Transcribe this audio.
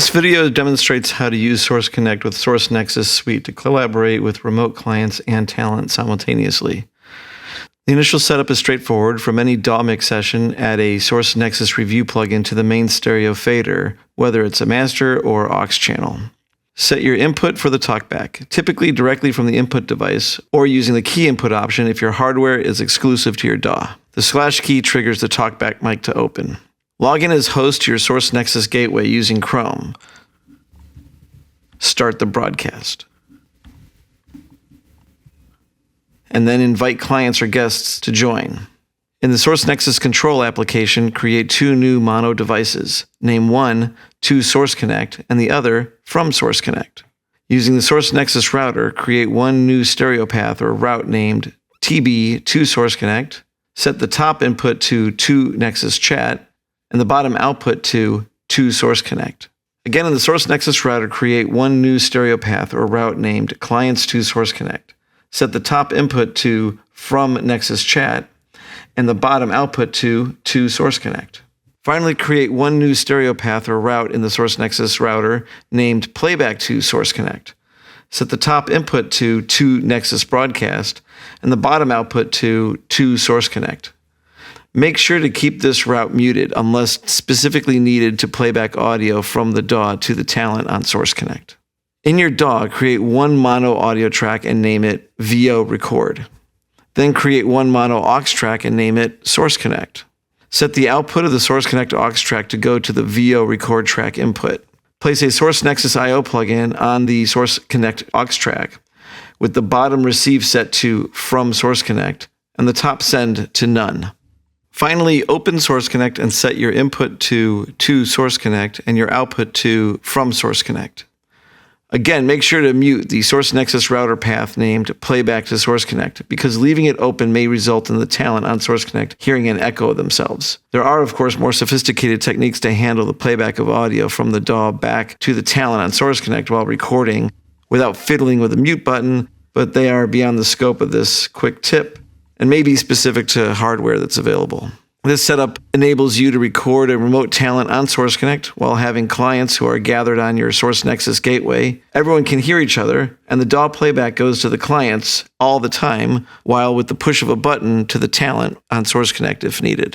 This video demonstrates how to use SourceConnect with SourceNexus Suite to collaborate with remote clients and talent simultaneously. The initial setup is straightforward. From any DAW mix session, add a SourceNexus Review plugin to the main stereo fader, whether it's a master or aux channel. Set your input for the TalkBack, typically directly from the input device, or using the key input option if your hardware is exclusive to your DAW. The / key triggers the TalkBack mic to open. Log in as host to your SourceNexus gateway using Chrome. Start the broadcast. And then invite clients or guests to join. In the SourceNexus Control application, create 2 new mono devices. Name one to SourceConnect and the other from SourceConnect. Using the SourceNexus router, create 1 new stereo path or route named TB to SourceConnect. Set the top input to Nexus Chat and the bottom output to SourceConnect. Again, in the SourceNexus router, create 1 new stereo path or route named Clients to SourceConnect. Set the top input to From Nexus Chat and the bottom output to SourceConnect. Finally, create 1 new stereo path or route in the SourceNexus router named Playback to SourceConnect. Set the top input to Nexus Broadcast and the bottom output to SourceConnect. Make sure to keep this route muted unless specifically needed to playback audio from the DAW to the talent on SourceConnect. In your DAW, create 1 mono audio track and name it VO Record. Then create 1 mono aux track and name it SourceConnect. Set the output of the SourceConnect aux track to go to the VO Record track input. Place a SourceNexus I/O plugin on the SourceConnect aux track with the bottom receive set to From SourceConnect and the top send to None. Finally, open SourceConnect and set your input to SourceConnect and your output to From SourceConnect. Again, make sure to mute the SourceNexus router path named Playback to SourceConnect because leaving it open may result in the talent on SourceConnect hearing an echo of themselves. There are, of course, more sophisticated techniques to handle the playback of audio from the DAW back to the talent on SourceConnect while recording without fiddling with the mute button, but they are beyond the scope of this quick tip and may be specific to hardware that's available. This setup enables you to record a remote talent on SourceConnect while having clients who are gathered on your SourceNexus gateway. Everyone can hear each other, and the DAW playback goes to the clients all the time, while with the push of a button to the talent on SourceConnect if needed.